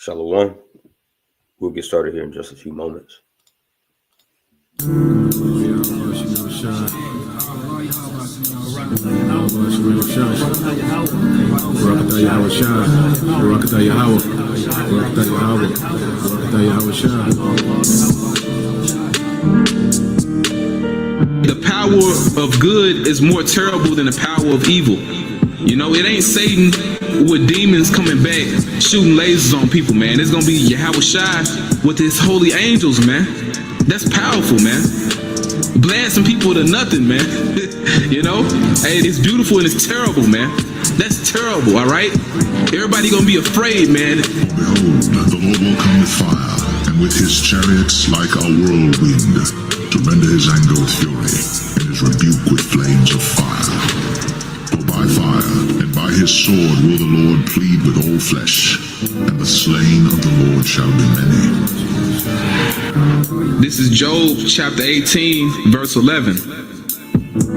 Shalom. We'll get started here in just a few moments. The power of good is more terrible than the power of evil. You know, it ain't Satan with demons coming back shooting lasers on people, man. It's gonna be Yahweh Shai with his holy angels, man. That's powerful, man. Blasting people to nothing, man. You know, hey, it's beautiful and it's terrible, man. That's terrible, all right? Everybody gonna be afraid, man. Behold, the Lord will come with fire, and with his chariots like a whirlwind, to render his anger with fury, and his rebuke with flames of fire. For by fire and by his sword will the Lord plead with all flesh, and the slain of the Lord shall be many. This is Job chapter 18, verse 11.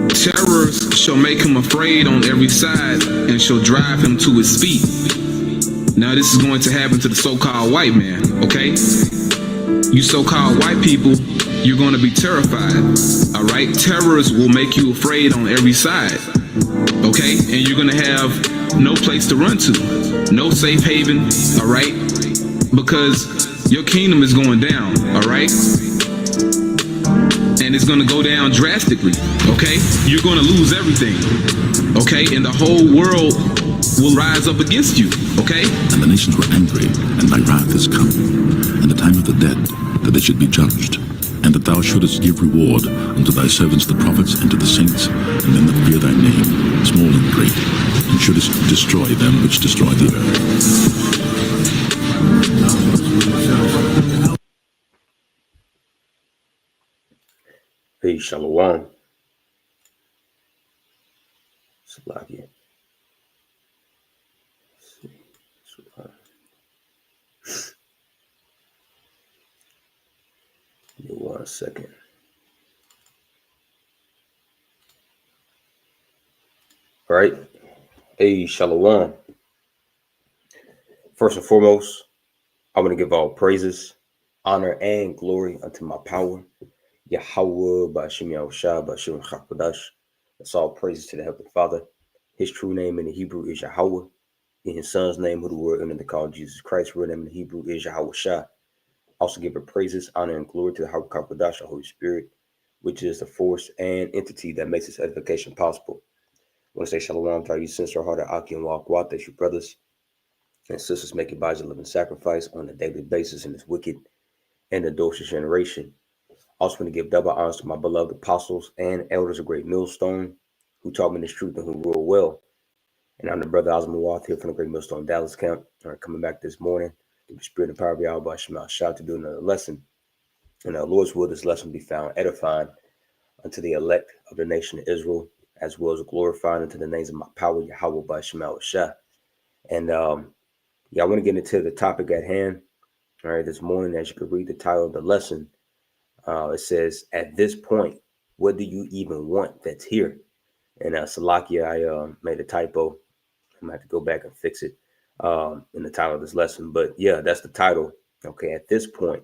Terrors shall make him afraid on every side and shall drive him to his feet. Now this is going to happen to the so-called white man, okay? You so-called white people, you're going to be terrified, all right? Terrors will make you afraid on every side, okay? And you're going to have no place to run to, no safe haven, all right? Because your kingdom is going down, all right? And it's going to go down drastically, okay? You're going to lose everything, okay? And the whole world will rise up against you, okay? And the nations were angry, and thy wrath is come, and the time of the dead, that they should be judged, and that thou shouldest give reward unto thy servants the prophets, and to the saints, and them that fear thy name, small and great, and shouldest destroy them which destroy the earth. Hey, Shalom. Salakia. Give me 1 second. All right. Hey, Shalom. First and foremost, I want to give all praises, honor, and glory unto my power, Yahweh, Ba'ashem Yahushua, Ba'ashem Chakadash. That's all praises to the Heavenly Father. His true name in the Hebrew is Yahweh. In his son's name, who the word in the call Jesus Christ, real name in the Hebrew is Yahweh Shah. Also give it praises, honor, and glory to the Yahweh Chakadash, the Holy Spirit, which is the force and entity that makes this edification possible. I want to say shalom to our sincere hearted Aki and Wakwat, that's your brothers and sisters making bodies a living sacrifice on a daily basis in this wicked and adulterous generation. Also want to give double honors to my beloved apostles and elders of Great Millstone who taught me this truth and who rule well. And I'm the brother Osman Wath here from the Great Millstone Dallas camp. Coming back this morning through the spirit and power of Yahweh Shema Shah to do another lesson. And our Lord's will, this lesson be found edifying unto the elect of the nation of Israel, as well as glorifying unto the names of my power, Yahweh by Shema Shah. And I want to get into the topic at hand. All right, this morning, as you can read the title of the lesson, it says, at this point, what do you even want that's here? And Salakia, I made a typo. I'm going to have to go back and fix it in the title of this lesson. But yeah, that's the title. Okay, at this point,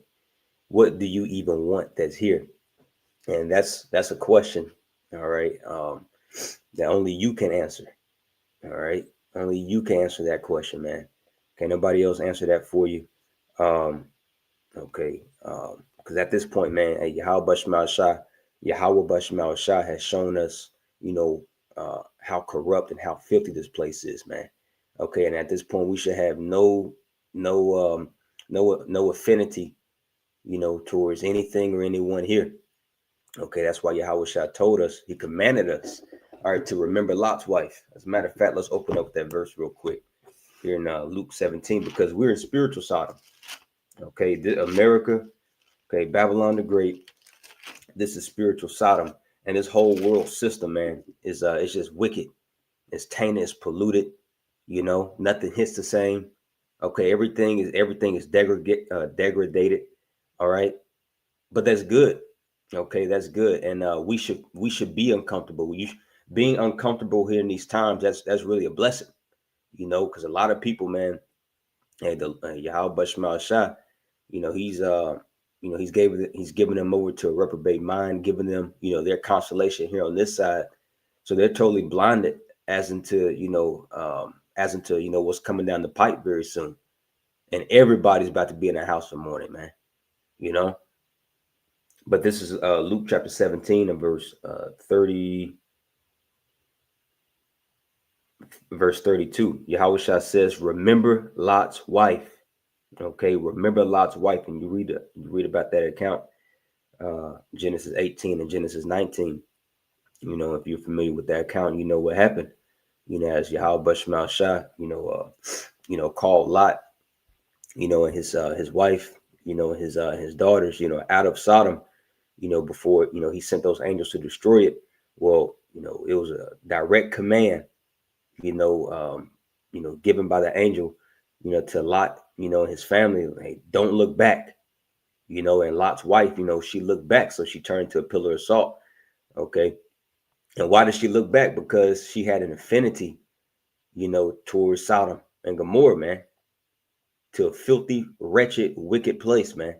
what do you even want that's here? And that's a question, all right, that only you can answer. All right, only you can answer that question, man. Can't nobody else answer that for you. Okay, because at this point, man, hey, Yahweh Bashmal Shah has shown us, you know, how corrupt and how filthy this place is, man. Okay, and at this point, we should have no affinity, you know, towards anything or anyone here. Okay, that's why Yahweh Shah told us, he commanded us, all right, to remember Lot's wife. As a matter of fact, let's open up that verse real quick here in Luke 17, because we're in spiritual Sodom. Okay, America, okay, Babylon the Great, this is spiritual Sodom, and this whole world system, man, is it's just wicked. It's tainted, it's polluted, you know, nothing hits the same. Okay, everything is degraded, all right, but that's good. Okay, that's good, and we should be uncomfortable. Being uncomfortable here in these times, that's really a blessing, you know, because a lot of people, man, And the Yahweh Shema Shah, he's he's giving them over to a reprobate mind, giving them, their consolation here on this side. So they're totally blinded as into, what's coming down the pipe very soon. And everybody's about to be in the house of mourning, man. But this is Luke chapter 17 and verse 32. Yahweh Shah says, remember Lot's wife. Okay, remember Lot's wife. And you read about that account, Genesis 18 and Genesis 19. If you're familiar with that account, you know what happened. As Yahweh Shema Shah, called Lot, and his wife, his daughters, out of Sodom, before, he sent those angels to destroy it. Well, it was a direct command, given by the angel, to Lot, and his family. Hey, don't look back, and Lot's wife, she looked back. So she turned to a pillar of salt. Okay. And why did she look back? Because she had an affinity, towards Sodom and Gomorrah, man, to a filthy, wretched, wicked place, man.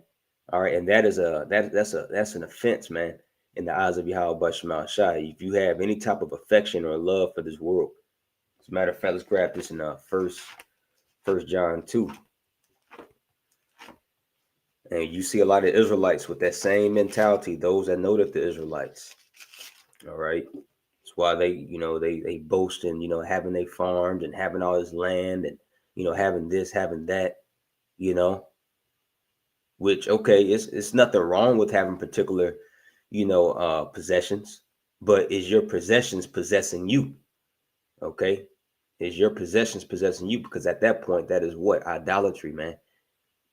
All right. And that is that's an offense, man, in the eyes of Yahweh Shema Shah. If you have any type of affection or love for this world. As a matter of fact, let's grab this in First John 2. And you see a lot of Israelites with that same mentality, those that know that the Israelites. All right. That's why they, they boast in, having they farmed and having all this land and, having this, having that, which, okay, it's nothing wrong with having particular, possessions, but is your possessions possessing you? Okay. Is your possessions possessing you? Because at that point, that is what? Idolatry, man.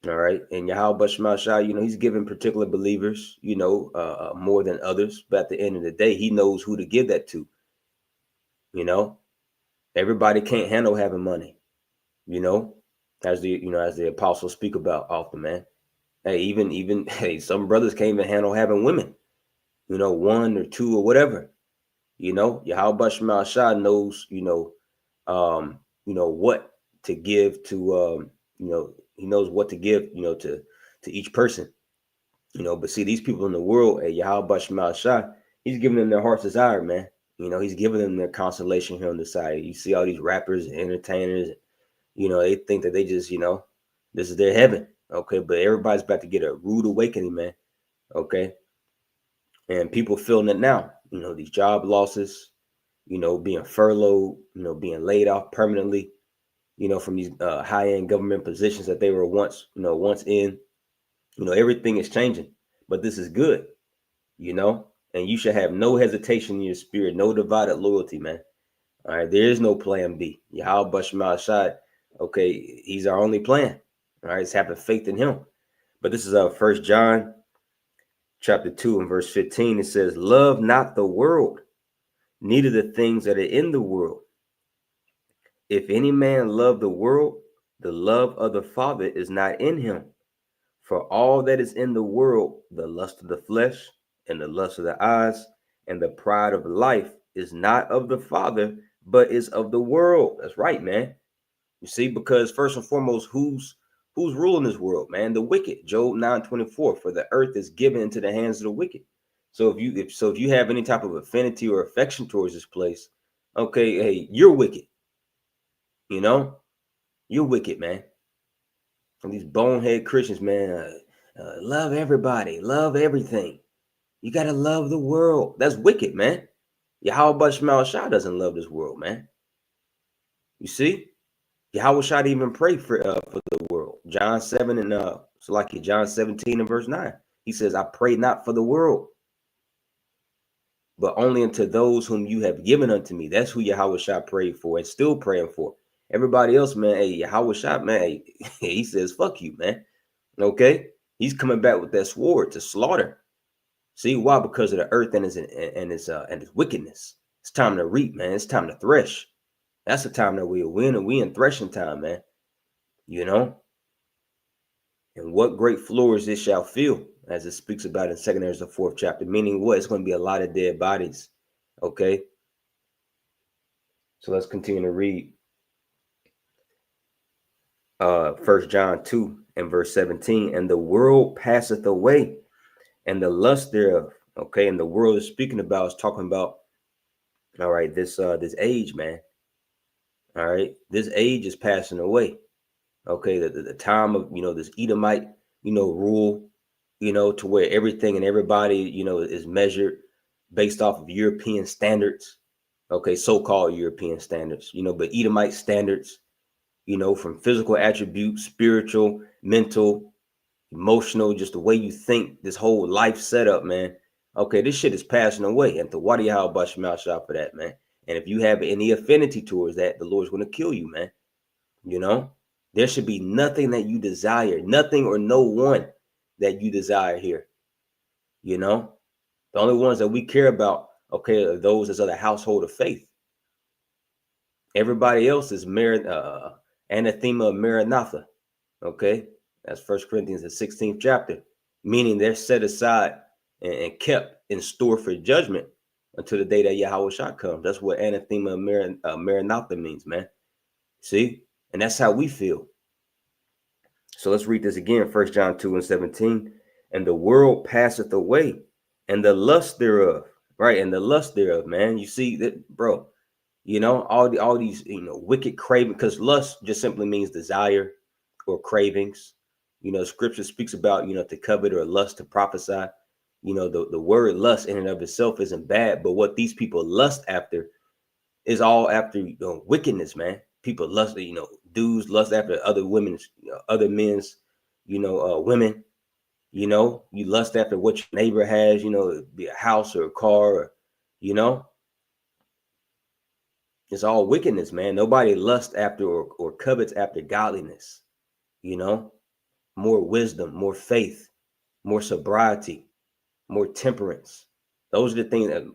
All right. And Yahweh Shema Shah, he's giving particular believers, more than others. But at the end of the day, he knows who to give that to. Everybody can't handle having money, as the apostles speak about often, man. Hey, even hey, some brothers can't even handle having women, one or two or whatever. Yahweh Shema Shah knows, what to give to, he knows what to give, to each person, but see, these people in the world, at Yahweh Shema Shah, he's giving them their heart's desire, man. He's giving them their consolation here on the side. You see all these rappers and entertainers, they think that they just, this is their heaven. Okay. But everybody's about to get a rude awakening, man. Okay. And people feeling it now, these job losses, being furloughed, being laid off permanently, from these high-end government positions that they were once in. Everything is changing, but this is good, and you should have no hesitation in your spirit, no divided loyalty, man. All right, there is no plan B. Yahweh Shema Shah, okay, he's our only plan. All right, it's having faith in him. But this is 1 John chapter 2 and verse 15. It says, love not the world, neither the things that are in the world. If any man love the world, the love of the Father is not in him. For all that is in the world, the lust of the flesh and the lust of the eyes and the pride of life is not of the Father, but is of the world. That's right, man. You see, because first and foremost, who's ruling this world, man? The wicked. Job 9:24. For the earth is given into the hands of the wicked. So if you have any type of affinity or affection towards this place, okay, hey, you're wicked. You're wicked, man. And these bonehead Christians, man, love everybody, love everything. You got to love the world. That's wicked, man. Yahweh Shema Shah doesn't love this world, man. You see? Yahweh Shah didn't even pray for the world. John 7 and John 17 and verse 9. He says, I pray not for the world, but only unto those whom you have given unto me. That's who Yahweh Shah prayed for and still praying for. Everybody else, man, hey, Yahweh Shah, man, hey, he says, fuck you, man. Okay? He's coming back with that sword to slaughter. See why? Because of the earth and its wickedness. It's time to reap, man. It's time to thresh. That's the time that we're winning. We in threshing time, man. And what great floors this shall fill, as it speaks about in 2 Ezra the 4th chapter. Meaning what? It's going to be a lot of dead bodies. Okay? So let's continue to read. First John 2 and verse 17, and the world passeth away and the lust thereof. Okay, and the world is speaking about, is talking about, all right, this age, man. All right, this age is passing away. Okay, the time of, this Edomite, rule, to where everything and everybody, is measured based off of European standards. Okay, so-called European standards, but Edomite standards, from physical attributes, spiritual, mental, emotional, just the way you think, this whole life setup, man. Okay, this shit is passing away. And to Wadi How Bashmal Shah for that, man. And if you have any affinity towards that, the Lord's going to kill you, man. There should be nothing that you desire, nothing or no one that you desire here. The only ones that we care about, okay, are those as of the household of faith. Everybody else is anathema of Maranatha. Okay, that's 1 Corinthians, the 16th chapter, meaning they're set aside and kept in store for judgment until the day that Yahweh Shah comes. That's what anathema of Maranatha means, man. See? And that's how we feel. So let's read this again. 1 John 2 and 17. And the world passeth away, and the lust thereof. Right? And the lust thereof, man. You see that, bro. All these, wicked craving, because lust just simply means desire or cravings. Scripture speaks about, to covet or lust, to prophesy. The word lust in and of itself isn't bad, but what these people lust after is all after wickedness, man. People lust, dudes lust after other women's, other men's, women. You lust after what your neighbor has, be a house or a car, or, it's all wickedness, man. Nobody lusts after or covets after godliness, more wisdom, more faith, more sobriety, more temperance. Those are the things that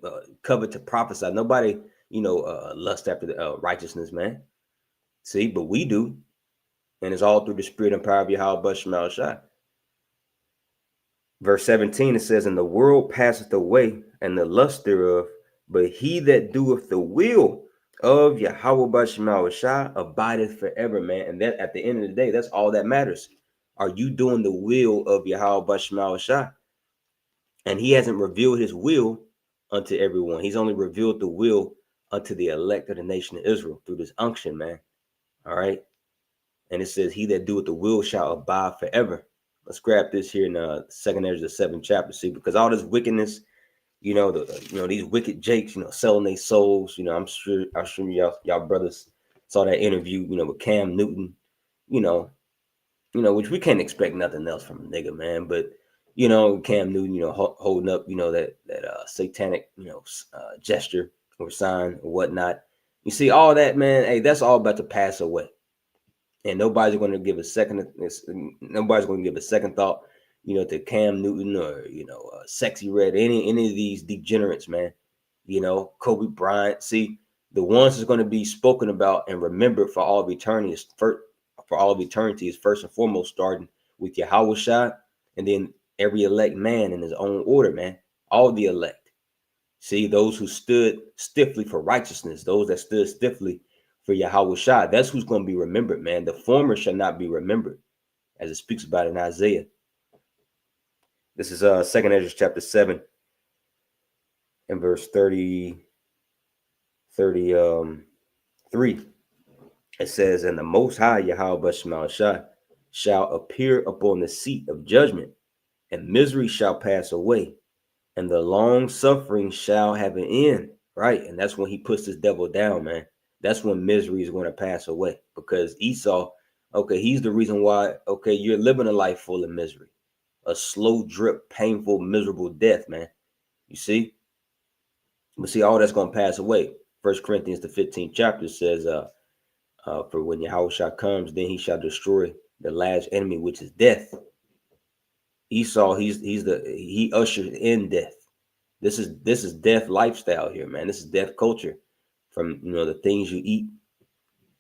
covet to prophesy. Nobody, lust after the righteousness, man. See, but we do. And it's all through the spirit and power of Yahweh Bashmal Shah. Verse 17, it says, and the world passeth away, and the lust thereof, but he that doeth the will of Yahweh Bashmal Shah abideth forever, man. And that at the end of the day, that's all that matters. Are you doing the will of Yahweh Bashmal Shah? And he hasn't revealed his will unto everyone. He's only revealed the will unto the elect of the nation of Israel through this unction, man. All right. And it says, he that doeth the will shall abide forever. Let's grab this here in 2nd Ezra, the 7th chapter. See, because all this wickedness, these wicked jakes, selling their souls. I'm sure y'all brothers saw that interview, with Cam Newton, which we can't expect nothing else from a nigga, man. But Cam Newton, holding up, that satanic, gesture or sign or whatnot. You see all that, man. Hey, that's all about to pass away, and nobody's going to give a second. Nobody's going to give a second thought, to Cam Newton or Sexy Red, any of these degenerates, man. Kobe Bryant. See, the ones that's going to be spoken about and remembered for all of eternity is first and foremost starting with Yahweh Shah, and then every elect man in his own order, man. All the elect. See, those who stood stiffly for righteousness, those that stood stiffly for Yahweh Shah, that's who's going to be remembered, man. The former shall not be remembered, as it speaks about in Isaiah. This is 2nd Ezra chapter 7 and verse 33. It says, and the Most High Yahweh Bashmal Shah shall appear upon the seat of judgment, and misery shall pass away, and the long suffering shall have an end. Right. And that's when he puts this devil down, man. That's when misery is going to pass away, because Esau, okay, he's the reason why, okay, you're living a life full of misery, a slow drip, painful, miserable death, man. You see? But see, all that's going to pass away. 1 Corinthians, the 15th chapter says, for when Yahweh Shah comes, then he shall destroy the last enemy, which is death. Esau, he ushered in death. This is death lifestyle here, man. This is death culture. From the things you eat,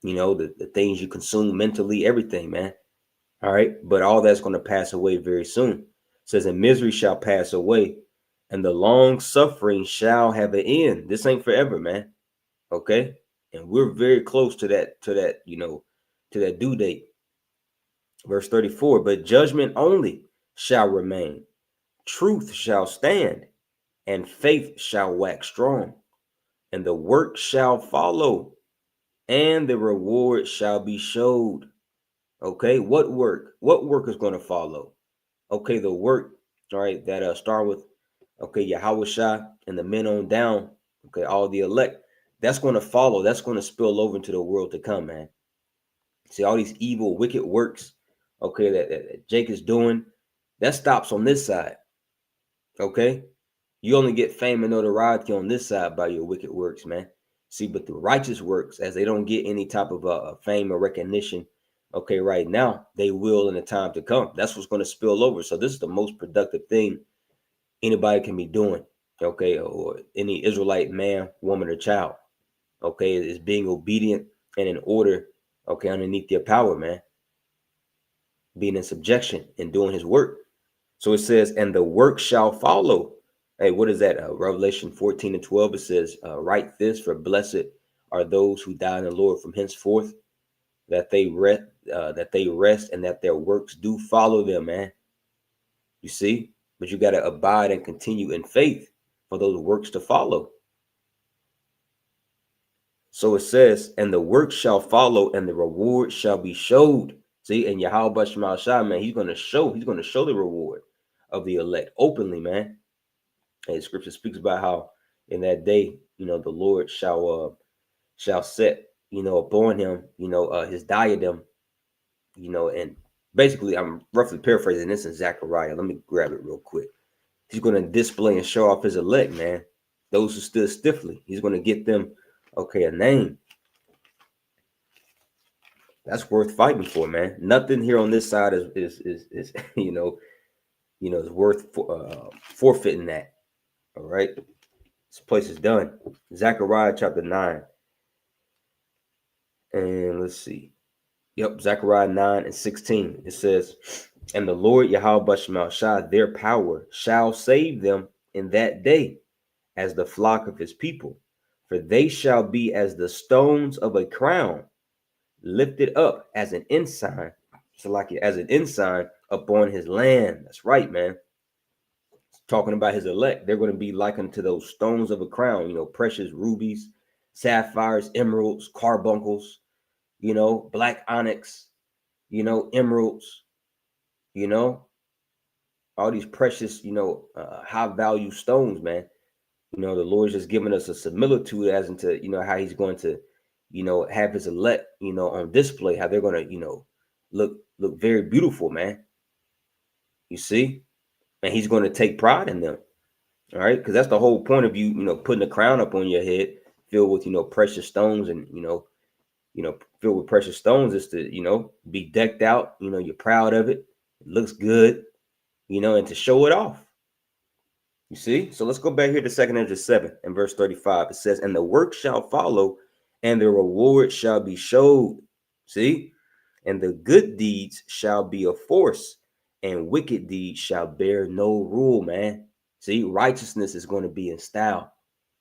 the things you consume mentally, everything, man. All right, but all that's going to pass away very soon. It says, and misery shall pass away, and the long suffering shall have an end. This ain't forever, man. Okay, and we're very close to that, to that due date. Verse 34, but judgment only shall remain, truth shall stand, and faith shall wax strong, and the work shall follow, and the reward shall be showed. Okay, what work? What work is going to follow? Okay, the work, all right, that start with, okay, Yahweh Shai and the men on down, okay, all the elect, that's going to follow. That's going to spill over into the world to come, man. See, all these evil, wicked works, okay, that Jake is doing, that stops on this side, okay? You only get fame and notoriety on this side by your wicked works, man. See, but the righteous works, as they don't get any type of fame or recognition, okay, right now, they will in the time to come. That's what's going to spill over. So this is the most productive thing anybody can be doing, okay, or any Israelite man, woman, or child, okay, is being obedient and in order, okay, underneath their power, man, being in subjection and doing his work. So it says, and the work shall follow. Hey, what is that? Revelation 14:12. It says, write this, for blessed are those who die in the Lord from henceforth, that they rest, and that their works do follow them, man. You see, but you got to abide and continue in faith for those works to follow. So it says, and the work shall follow, and the reward shall be showed. See, and Yahweh Shema Shai, man, he's going to show the reward of the elect openly, man. And scripture speaks about how in that day, the Lord shall set, upon him, his diadem, and basically I'm roughly paraphrasing this in Zechariah. Let me grab it real quick. He's going to display and show off his elect, man. Those who stood stiffly. He's going to get them, okay, a name. That's worth fighting for, man. Nothing here on this side is is worth forfeiting that. All right. This place is done. Zechariah chapter 9. And let's see. Yep, Zechariah 9:16. It says, and the Lord Yahweh Shema Shai, their power, shall save them in that day as the flock of his people. For they shall be as the stones of a crown, lifted up as an ensign. So like as an ensign upon his land. That's right, man. Talking about his elect, they're going to be likened to those stones of a crown, precious rubies, sapphires, emeralds, carbuncles, black onyx, emeralds, all these precious, high value stones, man. The Lord's just giving us a similitude as into, how he's going to, have his elect, on display, how they're going to, look very beautiful, man. You see? And he's going to take pride in them. All right. Because that's the whole point of you, putting a crown up on your head filled with, precious stones and, filled with precious stones is to, be decked out. You're proud of it. It looks good, and to show it off. You see? So let's go back here to 2 Esdras 7 and verse 35. It says, and the work shall follow, and the reward shall be showed. See? And the good deeds shall be a force, and wicked deeds shall bear no rule, man. See, righteousness is going to be in style.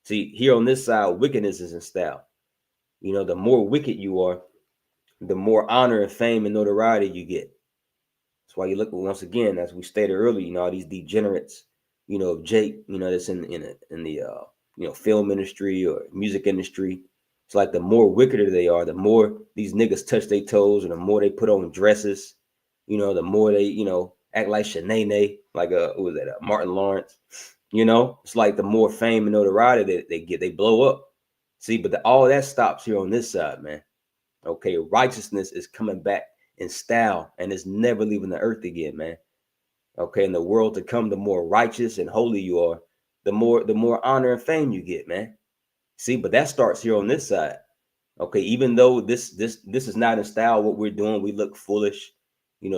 See, here on this side, wickedness is in style. The more wicked you are, the more honor and fame and notoriety you get. That's why you look, once again, as we stated earlier, all these degenerates, of Jake, that's in the film industry or music industry. It's like the more wickeder they are, the more these niggas touch their toes, and the more they put on dresses, the more they, act like Shanae, like who was that? Martin Lawrence. It's like the more fame and notoriety that they get, they blow up. See, but all that stops here on this side, man. Okay, righteousness is coming back in style, and it's never leaving the earth again, man. Okay, in the world to come, the more righteous and holy you are, the more honor and fame you get, man. See, but that starts here on this side. Okay, even though this is not in style, what we're doing, we look foolish.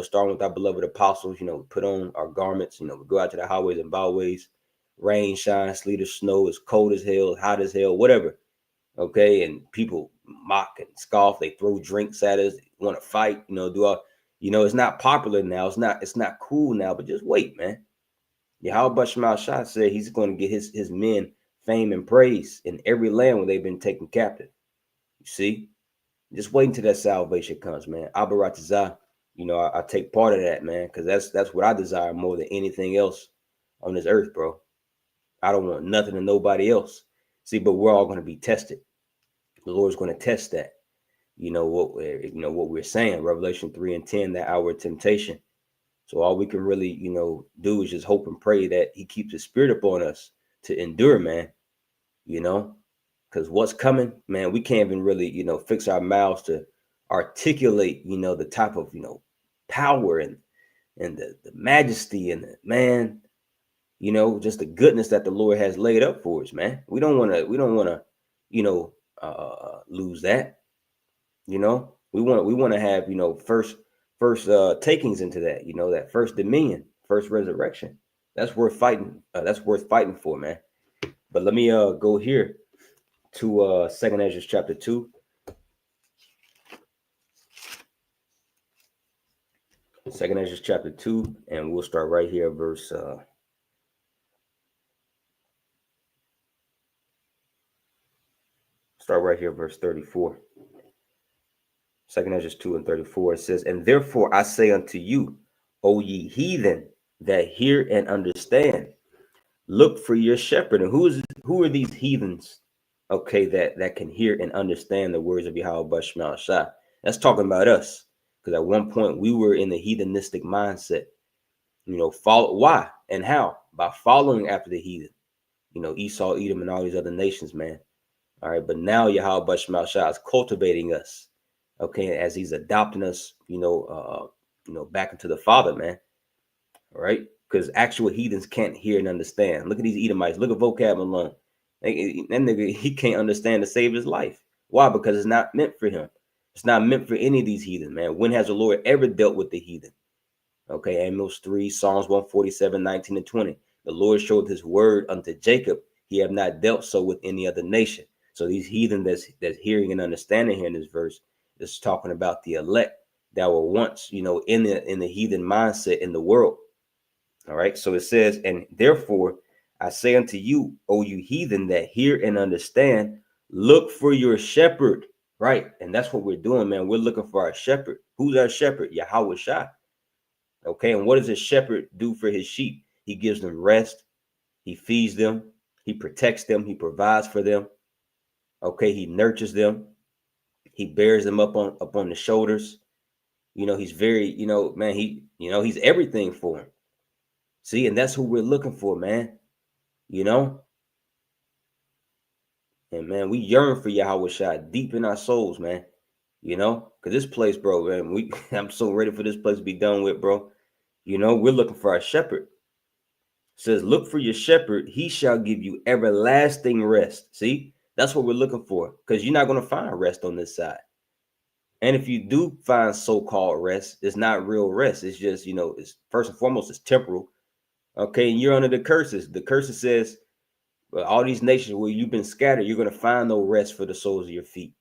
Starting with our beloved apostles, put on our garments, we go out to the highways and byways, rain, shine, sleet, or snow, it's cold as hell, hot as hell, whatever. Okay, and people mock and scoff, they throw drinks at us, want to fight, it's not popular now, it's not cool now, but just wait, man. Yahweh Shema Shai said he's going to get his men fame and praise in every land where they've been taken captive. You see? Just wait until that salvation comes, man. Abaratazah. You know, I take part of that, man, because that's what I desire more than anything else on this earth, bro. I don't want nothing and nobody else. See, but we're all going to be tested. The Lord's going to test that. You know what we're saying, Revelation 3:10, that hour of temptation. So all we can really, do is just hope and pray that he keeps his spirit upon us to endure, man. Because what's coming, man, we can't even really, fix our mouths to articulate, the type of, power and the majesty and man, just the goodness that the Lord has laid up for us, man. We don't want to, lose that. We want to have, first takings into that, that first dominion, first resurrection. That's worth fighting. That's worth fighting for, man. But let me go here to 2nd Ezra chapter 2. 2nd Ezra chapter 2, and we'll start right here, verse verse 34. 2nd Ezra 2 and 34, it says, "And therefore I say unto you, O ye heathen, that hear and understand, look for your shepherd." And who are these heathens? Okay, that can hear and understand the words of Yahweh Bashmal Shah. That's talking about us, because at one point we were in the heathenistic mindset. Follow why and how? By following after the heathen. Esau, Edom, and all these other nations, man. All right, but now Yahweh Bashmal Shah is cultivating us. Okay, as he's adopting us, back into the Father, man. All right, because actual heathens can't hear and understand. Look at these Edomites. Look at vocab alone. That nigga, he can't understand to save his life. Why? Because it's not meant for him. It's not meant for any of these heathen, man. When has the Lord ever dealt with the heathen? Okay, Amos 3, Psalms 147, 19 and 20. The Lord showed his word unto Jacob. He have not dealt so with any other nation. So these heathen that's hearing and understanding here in this verse is talking about the elect that were once, in the heathen mindset in the world. All right. So it says, "And therefore I say unto you, O you heathen that hear and understand, look for your shepherd." Right. And that's what we're doing, man. We're looking for our shepherd. Who's our shepherd? Yahweh Shah. Okay. And what does a shepherd do for his sheep? He gives them rest. He feeds them. He protects them. He provides for them. Okay. He nurtures them. He bears them up on the shoulders. He's very, man, he's everything for him. See, and that's who we're looking for, man. And man, we yearn for Yahweh Shai deep in our souls, man. Because this place, bro, man, I'm so ready for this place to be done with, bro. We're looking for our shepherd. It says, "Look for your shepherd, he shall give you everlasting rest." See, that's what we're looking for, because you're not going to find rest on this side. And if you do find so-called rest, it's not real rest. It's just, it's first and foremost, it's temporal. Okay, and you're under the curses. The curses says, well, all these nations where you've been scattered, you're going to find no rest for the soles of your feet.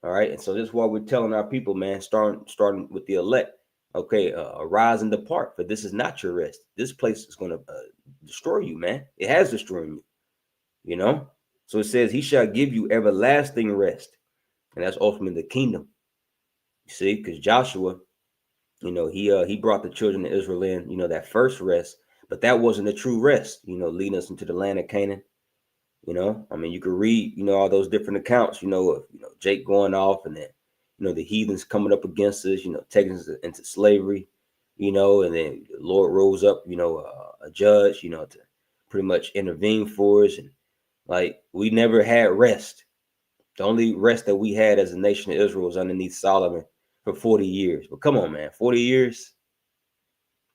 All right, and so this is why we're telling our people, man, starting with the elect. Okay, arise and depart, for this is not your rest. This place is going to destroy you, man. It has destroyed you. So it says, "He shall give you everlasting rest." And that's ultimately the kingdom. You see, because Joshua, he brought the children of Israel in, that first rest, but that wasn't a true rest, leading us into the land of Canaan. You could read, all those different accounts, of, Jake going off, and then, the heathens coming up against us, taking us into slavery, and then the Lord rose up, a judge, to pretty much intervene for us. And like, we never had rest. The only rest that we had as a nation of Israel was underneath Solomon for 40 years. But come on, man, 40 years.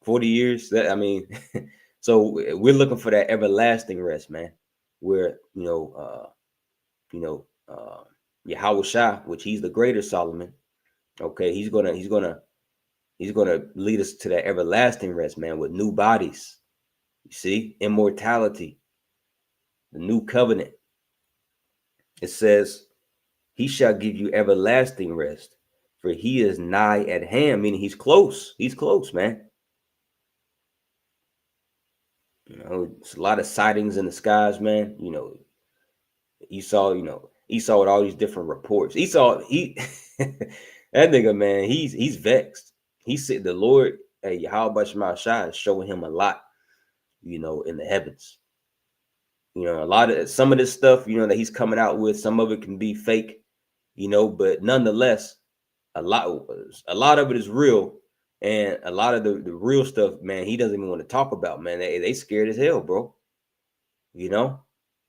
So we're looking for that everlasting rest, man. Where, Yahweh Shah, which he's the greater Solomon. Okay, he's gonna lead us to that everlasting rest, man, with new bodies. You see, immortality, the new covenant. It says, "He shall give you everlasting rest, for he is nigh at hand," meaning he's close. He's close, man. It's a lot of sightings in the skies, man. Esau with all these different reports. Esau, that nigga, man, he's vexed. He said the Lord, hey, Yahweh Shema Shai is showing him a lot, you know, in the heavens. You know, a lot of some of this stuff, you know, that he's coming out with, some of it can be fake, you know, but nonetheless, a lot of it is real. And a lot of the real stuff, man, he doesn't even want to talk about, man. They scared as hell, bro. You know,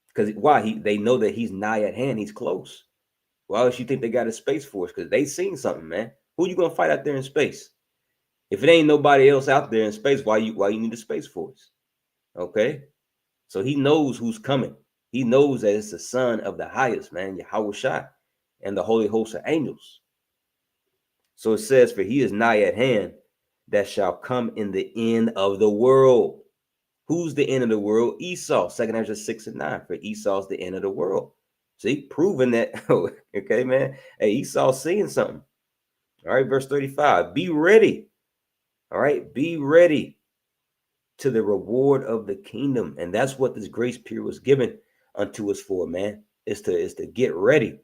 because why? They know that he's nigh at hand, he's close. Why else you think they got a space force? Because they seen something, man. Who you gonna fight out there in space? If it ain't nobody else out there in space, why you need a space force? Okay. So he knows who's coming. He knows that it's the son of the highest, man, Yahweh Shai, and the holy host of angels. So it says, for he is nigh at hand that shall come in the end of the world. Who's the end of the world? Esau, 2 Ezra 6 and 9. For Esau's the end of the world. See, proving that, okay, man. Hey, Esau's seeing something. All right, verse 35. Be ready. All right, be ready to the reward of the kingdom. And that's what this grace period was given unto us for, man. Is to get ready.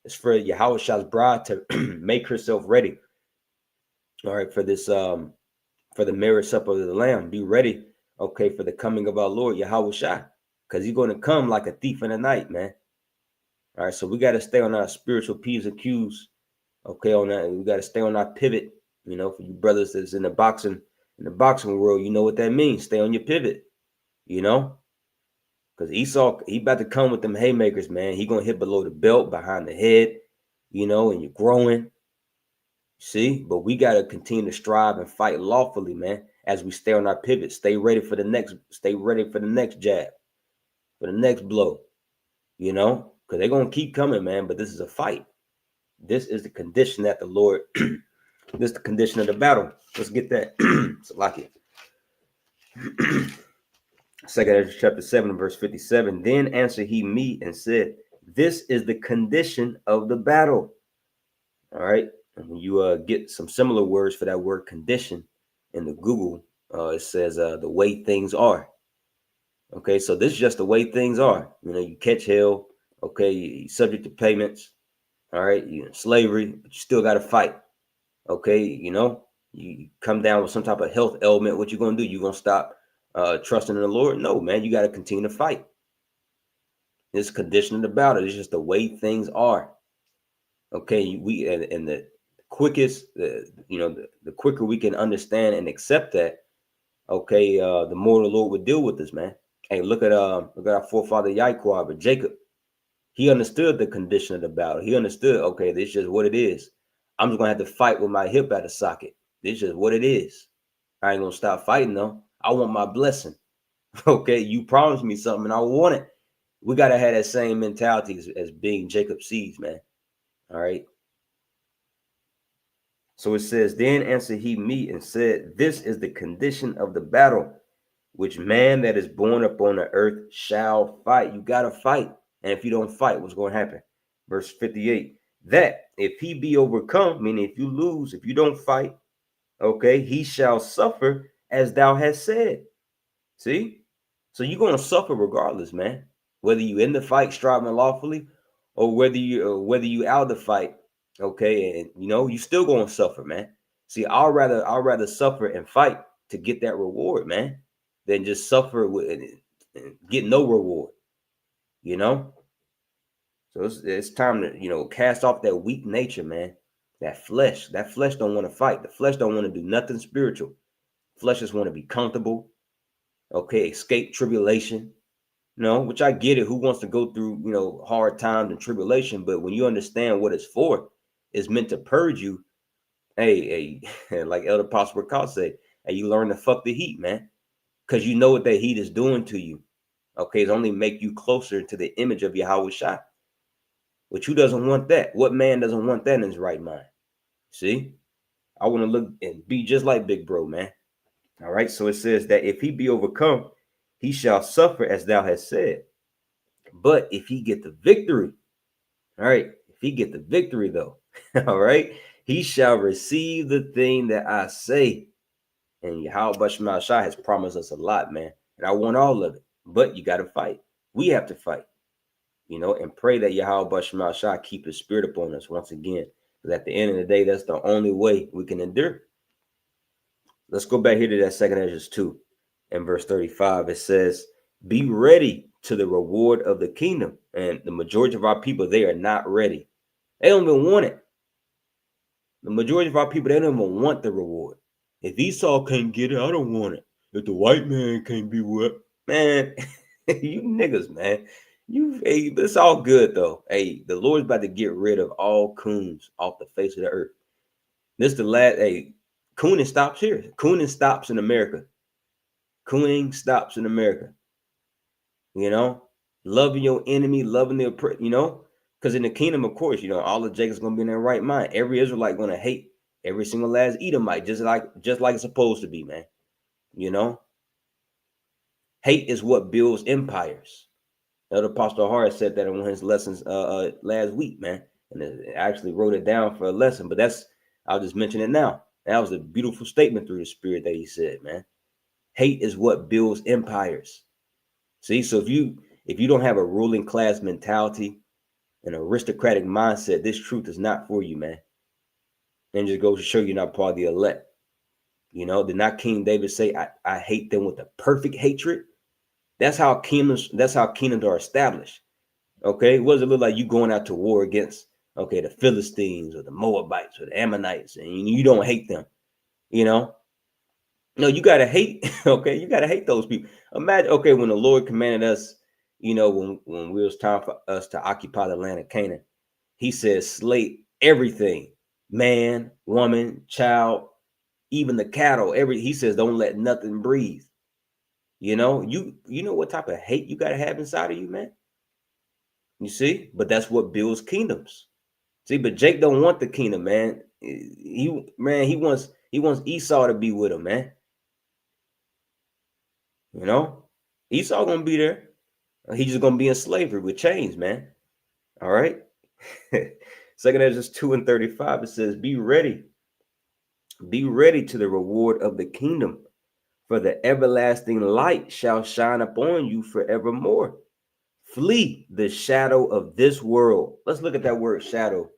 It's for Yahweh Shai's bride to make herself ready. All right, for this for the marriage supper of the Lamb. Be ready, okay, for the coming of our Lord Yahweh Shai. Because he's going to come like a thief in the night, man. All right, so we got to stay on our spiritual P's and Q's. Okay, on that. We got to stay on our pivot. You know, for you brothers that's in the boxing world, you know what that means. Stay on your pivot, you know. Because Esau, he about to come with them haymakers, man. He gonna hit below the belt, behind the head, you know, and you're growing. See, but we gotta continue to strive and fight lawfully, man, as we stay on our pivot. Stay ready for the next jab, for the next blow, you know, because they're gonna keep coming, man. But this is a fight. This is the condition that the Lord, this is the condition of the battle. Let's get that. So like it. 2 Ezra chapter 7, verse 57. Then answered he me and said, this is the condition of the battle. All right. And when you get some similar words for that word condition in the Google, it says the way things are. Okay. So this is just the way things are. You know, you catch hell. Okay. You're subject to payments. All right. You're in slavery, but you still got to fight. Okay. You know, you come down with some type of health ailment. What you going to do? You going to stop trusting in the Lord? No, man, you got to continue to fight. This condition of the battle is just the way things are. Okay, we and the quickest, the quicker we can understand and accept that, okay, the more the Lord would deal with us, man. Hey, look at our forefather Yaakov or Jacob. He understood the condition of the battle. He understood, okay, this is just what it is. I'm just gonna have to fight with my hip out of socket. This is just what it is. I ain't gonna stop fighting though. I want my blessing. Okay, you promised me something and I want it. We gotta have that same mentality as being Jacob's seeds, man. All right. So it says, then answered he me and said, this is the condition of the battle, which man that is born upon the earth shall fight. You gotta fight. And if you don't fight, what's going to happen? Verse 58, that if he be overcome, meaning if you lose, if you don't fight, okay, he shall suffer as thou hast said. See? So you're going to suffer regardless, man. Whether you in the fight striving lawfully or whether you out of the fight, okay, and you know, you still going to suffer, man. See, I'd rather suffer and fight to get that reward, man, than just suffer and get no reward. You know, so it's time to, you know, cast off that weak nature, man. That flesh don't want to fight. The flesh don't want to do nothing spiritual. Flesh just want to be comfortable. Okay, escape tribulation. You know, which I get it. Who wants to go through, you know, hard times and tribulation? But when you understand what it's for, it's meant to purge you. Hey, like Elder Apostle Recall said, hey, you learn to fuck the heat, man, because you know what that heat is doing to you. Okay, it's only make you closer to the image of Yahweh Shai. Which who doesn't want that? What man doesn't want that in his right mind? See, I want to look and be just like Big Bro, man. All right, so it says that if he be overcome, he shall suffer as thou hast said. But if he get the victory, all right, if he get the victory though, all right, he shall receive the thing that I say. And Yahweh Shema Shai has promised us a lot, man. And I want all of it. But you got to fight. We have to fight, you know, and pray that Yahweh Shema Shai keep his spirit upon us once again. Because at the end of the day, that's the only way we can endure. Let's go back here to that 2 Ezra 2 and verse 35. It says, be ready to the reward of the kingdom. And the majority of our people, they are not ready. They don't even want it. The majority of our people, they don't even want the reward. If Esau can't get it, I don't want it. If the white man can't be what? Man, you niggas, man. Hey, it's all good though. Hey, the Lord's about to get rid of all coons off the face of the earth. This the last. Hey, cooning stops here. Cooning stops in America. Cooning stops in America. You know, loving your enemy, loving the oppressed. You know, because in the kingdom, of course, you know, all of Jacob's gonna be in their right mind. Every Israelite gonna hate every single last Edomite, just like it's supposed to be, man. You know, hate is what builds empires. Elder Apostle Hart said that in one of his lessons last week, man, and I actually wrote it down for a lesson. But I'll just mention it now. That was a beautiful statement through the Spirit that he said, man. Hate is what builds empires. See, so if you don't have a ruling class mentality, an aristocratic mindset, this truth is not for you, man. And just goes to show you're not part of the elect. You know, did not King David say, I hate them with a perfect hatred? That's how kingdoms are established. Okay, what does it look like you going out to war against, okay, the Philistines or the Moabites or the Ammonites, and you don't hate them, you know? No, you gotta hate, okay, you gotta hate those people. Imagine, okay, when the Lord commanded us, you know, when it was time for us to occupy the land of Canaan, he said, slay everything, man, woman, child, even the cattle, he says, don't let nothing breathe. You know, you know what type of hate you gotta have inside of you, man. You see, but that's what builds kingdoms. See, but Jake don't want the kingdom, man. He wants Esau to be with him, man. You know, Esau gonna be there. He's just gonna be in slavery with chains, man. All right. 2 Ezra 2 and 35. It says, be ready to the reward of the kingdom. For the everlasting light shall shine upon you forevermore. Flee the shadow of this world. Let's look at that word shadow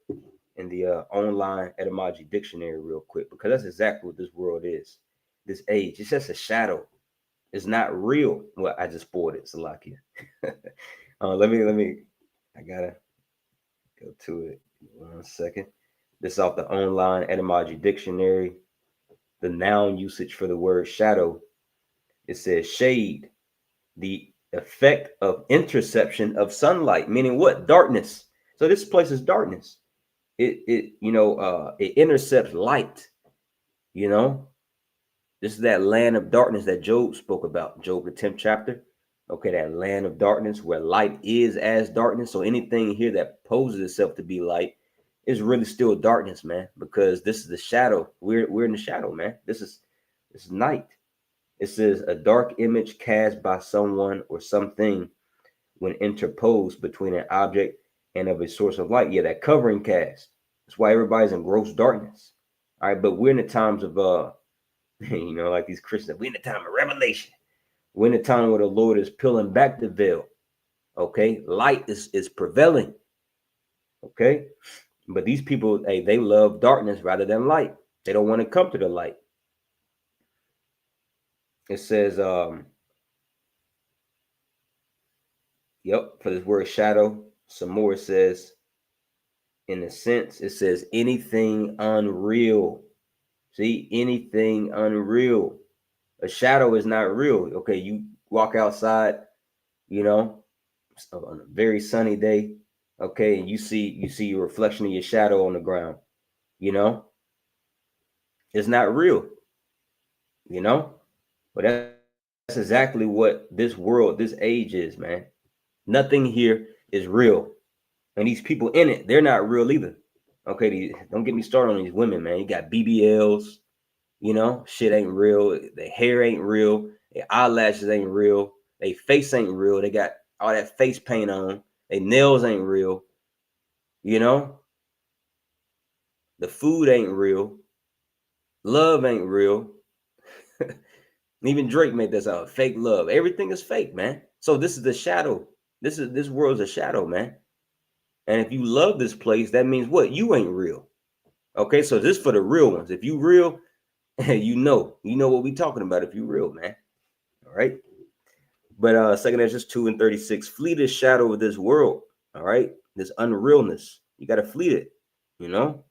in the online etymology dictionary real quick, because that's exactly what this world is. This age, it's just a shadow. It's not real. Well, I just spoiled it, Salakia. Let me, I gotta go to it. 1 second. This is off the online etymology dictionary. The noun usage for the word shadow, it says shade, the effect of interception of sunlight, meaning what? Darkness. So this place is darkness. It intercepts light. You know, this is that land of darkness that Job spoke about, Job the 10th chapter. Okay, that land of darkness where light is as darkness. So anything here that poses itself to be light is really still darkness, man, because this is the shadow. We're in the shadow, man. This is night. It says a dark image cast by someone or something when interposed between an object and of a source of light. Yeah, that covering cast. That's why everybody's in gross darkness. All right, but we're in the times of you know, like these Christians, we're in the time of revelation. We're in the time where the Lord is peeling back the veil. Okay, light is prevailing. Okay. But these people, hey, they love darkness rather than light. They don't want to come to the light. It says, for this word shadow, some more, it says, in a sense, it says anything unreal. See, anything unreal. A shadow is not real. Okay, you walk outside, you know, on a very sunny day. Okay, and you see your reflection of your shadow on the ground, you know, it's not real, you know, but that's exactly what this world, this age is, man. Nothing here is real, and these people in it, they're not real either. Okay, don't get me started on these women, man. You got BBLs, you know, shit ain't real. Their hair ain't real. Their eyelashes ain't real. Their face ain't real. They got all that face paint on. Their nails ain't real. You know, the food ain't real. Love ain't real. Even Drake made this out. Fake love. Everything is fake, man. So this is the shadow. This world's a shadow, man. And if you love this place, that means what? You ain't real. Okay, so this is for the real ones. If you real, you know what we talking about if you real, man. All right. But 2nd Ezra 2:36, flee the shadow of this world. All right. This unrealness. You got to flee it. You know,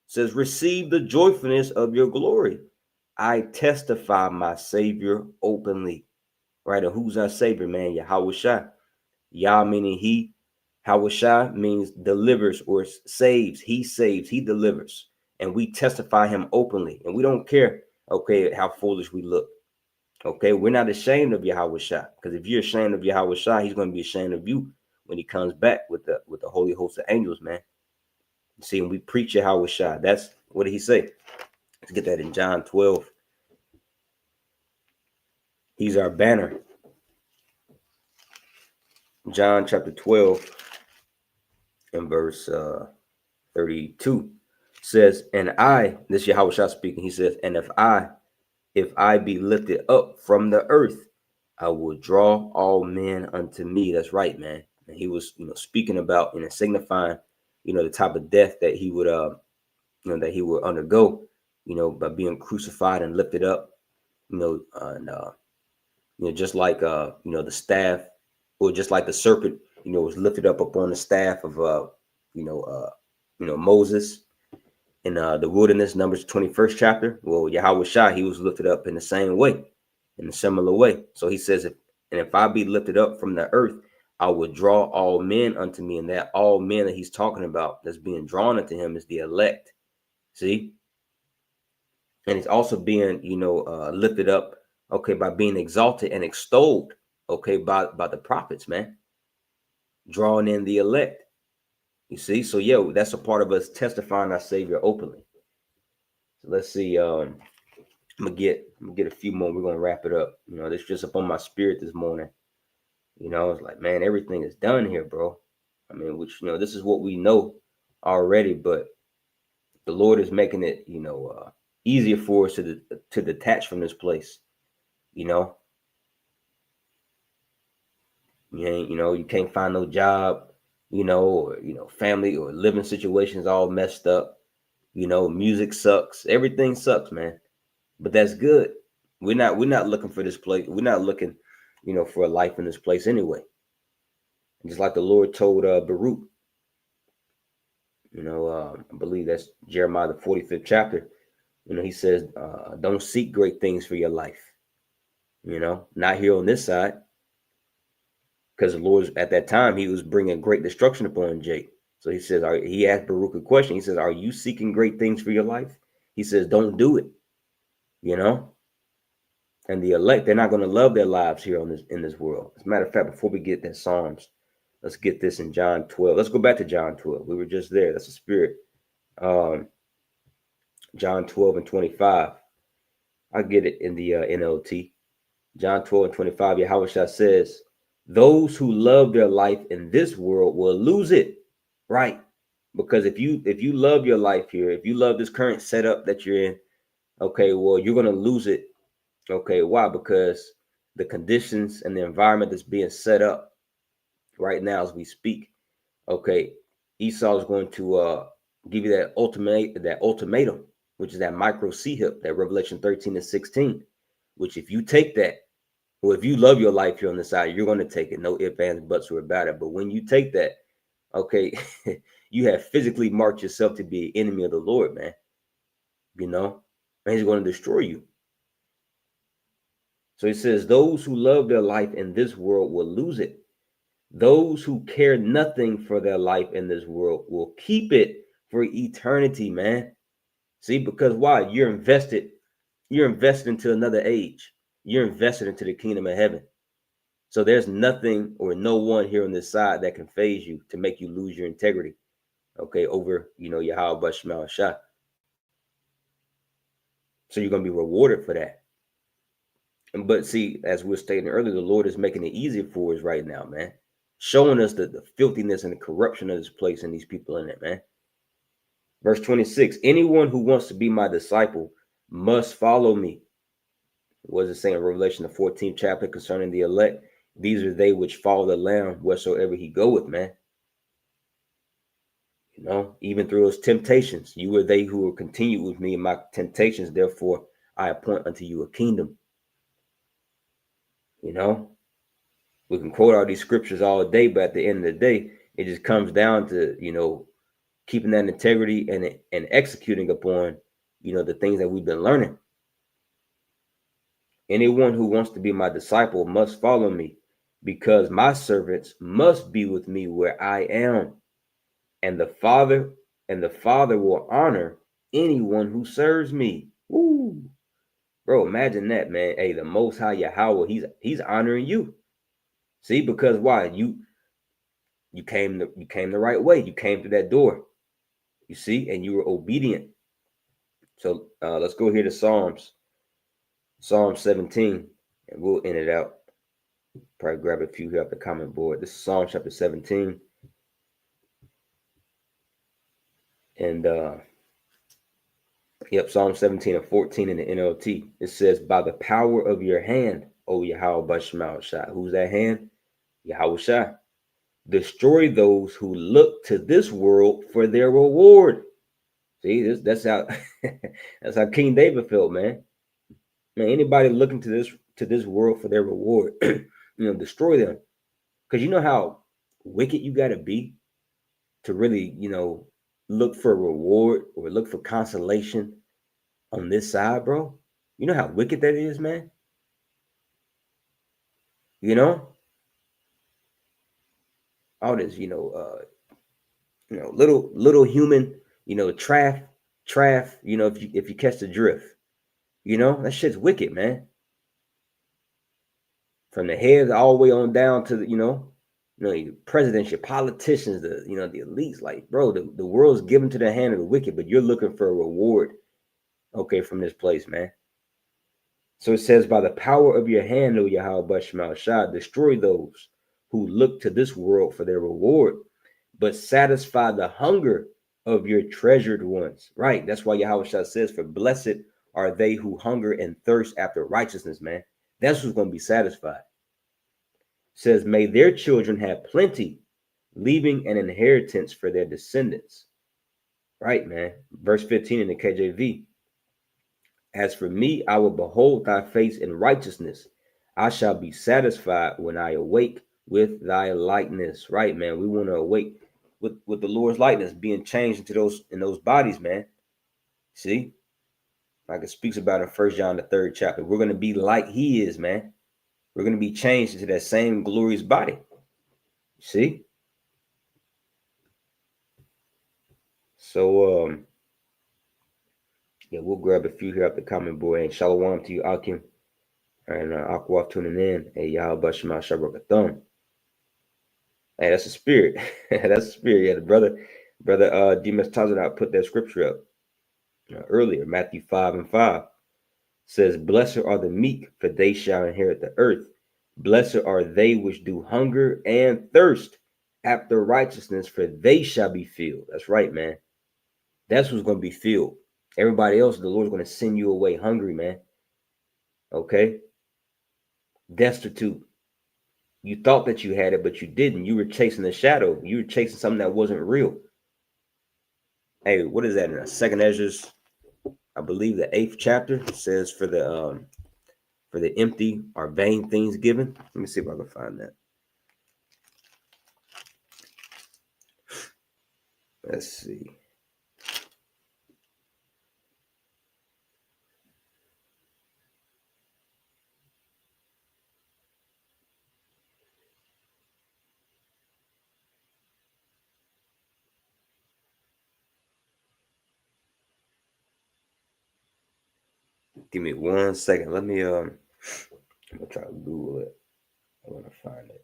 it says, receive the joyfulness of your glory. I testify my Savior openly. Right. And who's our Savior, man? Yahweh Shai. Yah meaning he. Hawashai means delivers or saves. He saves, he delivers. And we testify him openly. And we don't care, okay, how foolish we look. Okay, we're not ashamed of Yahweh Shai. Because if you're ashamed of Yahweh Shai, he's going to be ashamed of you when he comes back with the holy host of angels, man. See, and we preach Yahweh Shai. That's what did he say? Let's get that in John 12. He's our banner. John chapter 12 and verse 32 says, and I, this is Yahweh Shai speaking, he says, and if I be lifted up from the earth, I will draw all men unto me. That's right, man. And he was, speaking about, signifying, the type of death that he would, that he would undergo, by being crucified and lifted up, just like, the staff, or just like the serpent, was lifted up upon the staff of, Moses in the wilderness, Numbers 21st chapter. Well, Yahweh Shai, he was lifted up in the same way, in a similar way. So he says, if I be lifted up from the earth, I will draw all men unto me. And that all men that he's talking about that's being drawn unto him is the elect. See? And he's also being, lifted up, okay, by being exalted and extolled, okay, by the prophets, man. Drawing in the elect. You see? So, that's a part of us testifying our Savior openly. So let's see. I'm gonna get a few more. We're gonna wrap it up. This just up on my spirit this morning. It's like, man, everything is done here, bro. I mean, which this is what we know already, but the Lord is making it, easier for us to detach from this place. You can't find no job, or family or living situations all messed up. Music sucks. Everything sucks, man. But that's good. We're not looking for this place. We're not looking, for a life in this place anyway. Just like the Lord told Baruch, I believe that's Jeremiah the 45th chapter. He says, don't seek great things for your life. Not here on this side. Because the Lord, at that time, he was bringing great destruction upon Jake. So he says, he asked Baruch a question. He says, are you seeking great things for your life? He says, don't do it. And the elect, they're not going to love their lives here in this world. As a matter of fact, before we get that Psalms, let's get this in John 12. Let's go back to John 12. We were just there. That's the spirit. John 12 and 25. I get it in the NLT. John 12 and 25. Yahweh Shai says, those who love their life in this world will lose it. Right. Because if you love your life here, if you love this current setup that you're in, okay, well, you're going to lose it. Okay, why? Because the conditions and the environment that's being set up right now as we speak, okay, Esau is going to give you that ultimatum, which is that micro C-hip, that Revelation 13 and 16, which if you take that, well, if you love your life here on the side, you're going to take it. No ifs, ands, buts, or about it. But when you take that, okay, you have physically marked yourself to be an enemy of the Lord, man. And he's going to destroy you. So he says, those who love their life in this world will lose it. Those who care nothing for their life in this world will keep it for eternity, man. See, because why? You're invested into another age. You're invested into the kingdom of heaven. So there's nothing or no one here on this side that can phase you to make you lose your integrity. Okay, over, Yahweh Shema Shah. So you're going to be rewarded for that. But see, as we were stating earlier, the Lord is making it easier for us right now, man. Showing us the filthiness and the corruption of this place and these people in it, man. Verse 26, anyone who wants to be my disciple must follow me. What does it say in Revelation, the 14th chapter concerning the elect? These are they which follow the Lamb wheresoever he goeth, man. Even through those temptations, you are they who will continue with me in my temptations. Therefore, I appoint unto you a kingdom. You know, we can quote all these scriptures all day, but at the end of the day, it just comes down to, you know, keeping that integrity and executing upon, you know, the things that we've been learning. Anyone who wants to be my disciple must follow me, because my servants must be with me where I am, and the Father will honor anyone who serves me. Woo. Bro, imagine that, man. Hey, the Most High Yahweh, he's honoring you. See, because why? You came the right way. You came through that door. You see, and you were obedient. So let's go here to Psalm 17, and we'll end it out. Probably grab a few here off the comment board. This is Psalm chapter 17. And Psalm 17 and 14 in the NLT. It says, by the power of your hand, O Yahweh Bashmal Shah. Who's that hand? Yahweh Shah. Destroy those who look to this world for their reward. See, that's how that's how King David felt, man. Man, anybody looking to this world for their reward, you know, destroy them. Because you know how wicked you got to be to really, you know, look for a reward or look for consolation on this side, bro. You know how wicked that is, man. You know, all this, little human, you know, traff, you know, if you catch the drift, you know, that shit's wicked, man. From the heads all the way on down to the, you know, your presidents, your politicians, the elites, like, bro, the world's given to the hand of the wicked, but you're looking for a reward, okay, from this place, man. So it says, by the power of your hand, O Yahweh Bashmal Shah, destroy those who look to this world for their reward, but satisfy the hunger of your treasured ones. Right. That's why Yahweh Shah says, for blessed are they who hunger and thirst after righteousness, man. That's who's going to be satisfied. Says, may their children have plenty, leaving an inheritance for their descendants. Right, man. Verse 15 in the KJV. As for me, I will behold thy face in righteousness. I shall be satisfied when I awake with thy likeness. Right, man. We want to awake with the Lord's likeness, being changed into those bodies, man. See? Like it speaks about in 1 John the 3rd chapter. We're going to be like he is, man. We're going to be changed into that same glorious body. See? So, we'll grab a few here off the comment board. And shalom to you, Akim. And Akwaf tuning in. Hey, Yahweh Bashma Shabakathon. Hey, that's a spirit. That's a spirit. Yeah, the brother Demas Tazanat put that scripture up earlier. Matthew 5:5 says, blessed are the meek, for they shall inherit the earth. Blessed are they which do hunger and thirst after righteousness, for they shall be filled. That's right, man. That's who's going to be filled. Everybody else, the Lord's going to send you away hungry, man. Okay? Destitute. You thought that you had it, but you didn't. You were chasing the shadow. You were chasing something that wasn't real. Hey, what is that in 2nd Ezra? I believe the 8th chapter says, for the empty or vain things given. Let me see if I can find that. Let's see. Give me 1 second. Let me I'm gonna try to Google it. I want to find it.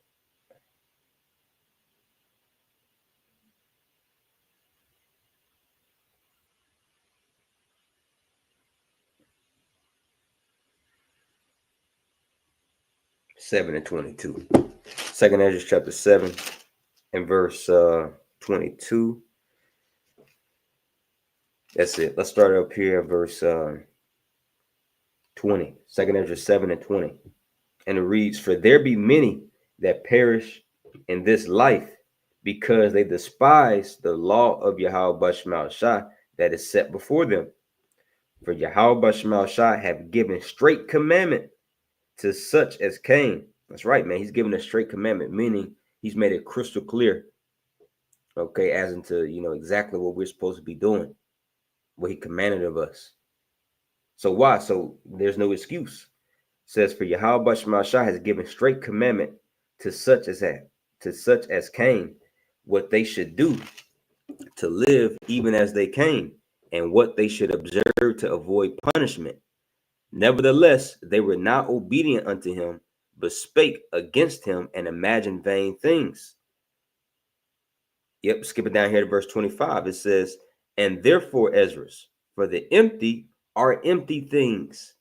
(7 and 22). 2nd Ezra chapter 7 and verse 22. That's it. Let's start up here at verse 20. 2nd Ezra 7 and 20. And it reads, for there be many that perish in this life, because they despise the law of Yahweh Bashmal Shah that is set before them. For Yahweh Shemal Shah have given straight commandment to such as came. That's right, man. He's given a straight commandment, meaning he's made it crystal clear. Okay, as into exactly what we're supposed to be doing, what he commanded of us. So why? So there's no excuse. It says, for Yahweh Shemal Shah has given straight commandment to such as came, what they should do to live even as they came, and what they should observe to avoid punishment. Nevertheless, they were not obedient unto him, but spake against him and imagined vain things. Yep, skip it down here to verse 25. It says, and therefore, Esdras, for the empty are empty things,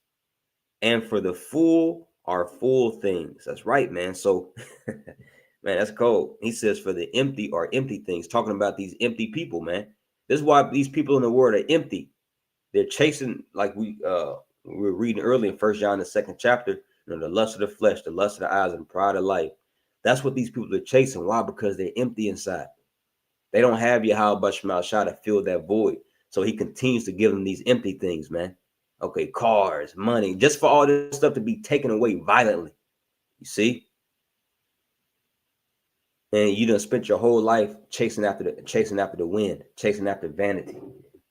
and for the full are full things. That's right, man. So, man, that's cold. He says, for the empty are empty things, talking about these empty people, man. This is why these people in the world are empty. They're chasing, like we were reading earlier in 1 John, the 2nd chapter, the lust of the flesh, the lust of the eyes, and the pride of life. That's what these people are chasing. Why? Because they're empty inside. They don't have Yahweh Shemal Shah to fill that void. So he continues to give them these empty things, man. Okay, cars, money, just for all this stuff to be taken away violently. You see? And you done spent your whole life chasing after the wind, chasing after vanity.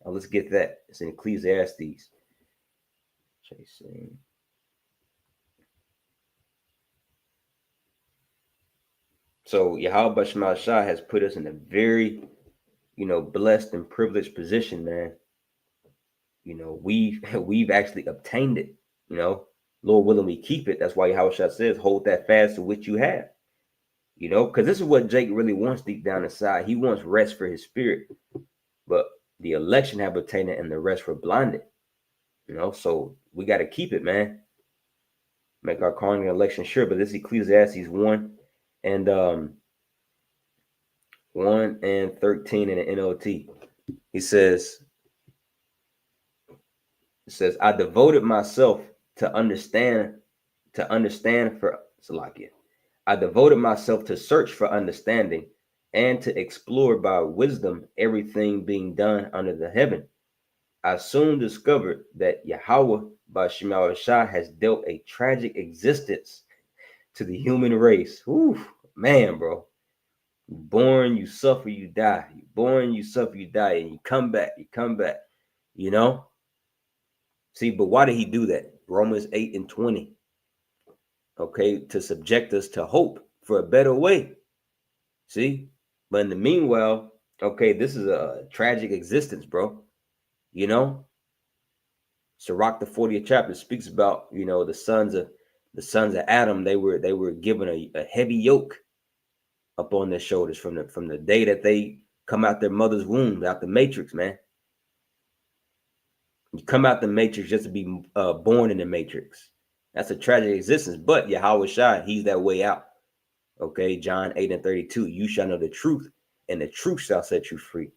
Now let's get that. It's in Ecclesiastes. Chasing. So Yahweh Shemal Shah has put us in a very, blessed and privileged position, man. We've actually obtained it. Lord willing, we keep it. That's why Yahweh Shah says, hold that fast to which you have. Because this is what Jake really wants deep down inside. He wants rest for his spirit, but the election have obtained it, and the rest were blinded. So we got to keep it, man. Make our calling and election sure. But this is Ecclesiastes 1 and 13 in the NLT. He says, I devoted myself to understand for Salakia. I devoted myself to search for understanding and to explore by wisdom everything being done under the heaven. I soon discovered that Yahweh by Shemal Shah has dealt a tragic existence to the human race. Ooh, man, bro. You're born, you suffer, you die. You're born, you suffer, you die, and you come back. See, but why did he do that? Romans 8 and 20. Okay, to subject us to hope for a better way. See? But in the meanwhile, okay, this is a tragic existence, bro. Sirach, the 40th chapter, speaks about, the sons of Adam. They were given a heavy yoke upon their shoulders from the day that they come out their mother's womb, out the matrix, man. You come out the matrix just to be born in the matrix. That's a tragic existence. But Yahweh Shai, he's that way out. Okay, John 8 and 32. You shall know the truth, and the truth shall set you free.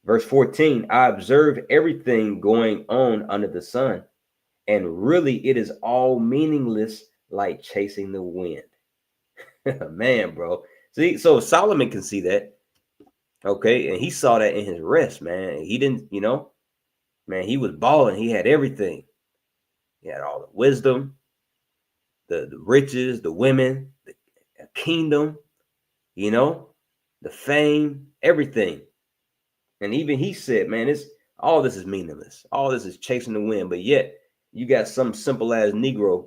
Verse 14, I observe everything going on under the sun, and really it is all meaningless like chasing the wind. Man, bro. See, so Solomon can see that. Okay, and he saw that in his rest, man. He didn't, man, he was balling. He had everything. He had all the wisdom, the riches, the women, the kingdom, the fame, everything. And even he said, man, all this is meaningless. All this is chasing the wind. But yet you got some simple ass Negro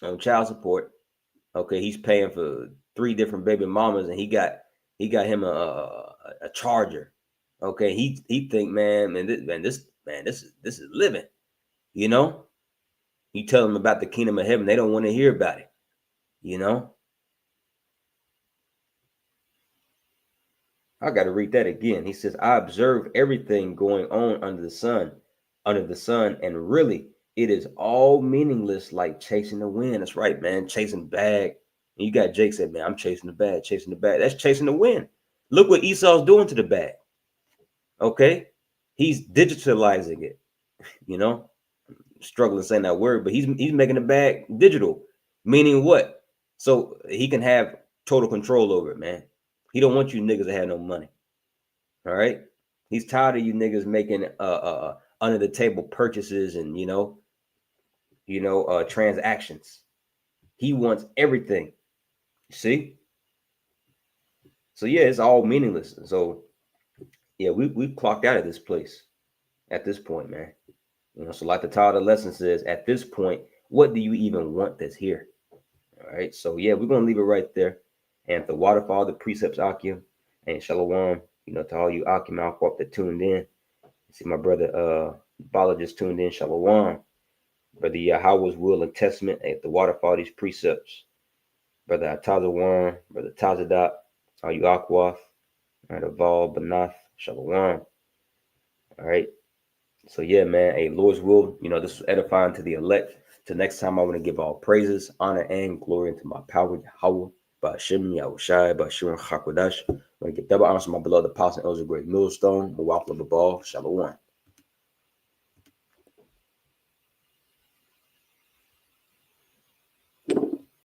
on child support. Okay, he's paying for 3 different baby mamas, and he got him a Charger. Okay, he think, this is living. You tell them about the kingdom of heaven, they don't want to hear about it. I got to read that again. He says, I observe everything going on under the sun, and really it is all meaningless like chasing the wind. That's right, man. Chasing bag. And you got Jake said, man, I'm chasing the bag. That's chasing the wind. Look what Esau's doing to the bag. Okay. He's digitalizing it. Struggling saying that word, but he's making the bag digital. Meaning what? So he can have total control over it, man. He don't want you niggas to have no money. All right. He's tired of you niggas making a under the table purchases and transactions. He wants everything. See? So yeah, it's all meaningless. So yeah, we clocked out of this place at this point, man. So like the title of the lesson says, at this point, what do you even want that's here? All right. So yeah, we're gonna leave it right there. And the waterfall, the precepts, Akim, and Shalom, to all you Akim Alcorp that tuned in. See my brother Bala just tuned in, Shalom. Brother Yahweh's will and testament at the waterfall, these precepts. Brother Atazawan, Brother Tazadat, all you Akwath, right, Aval, Banath, Shalom. All right. So yeah, man, Lord's will, this was edifying to the elect. Till next time, I want to give all praises, honor, and glory into my power, Yahweh, Ba'ashem, Yahushai, Ba'ashur, Chakodash. I want to give double honor to my beloved apostle, Elder Great Millstone, Mawaf of the Ball, Shalom.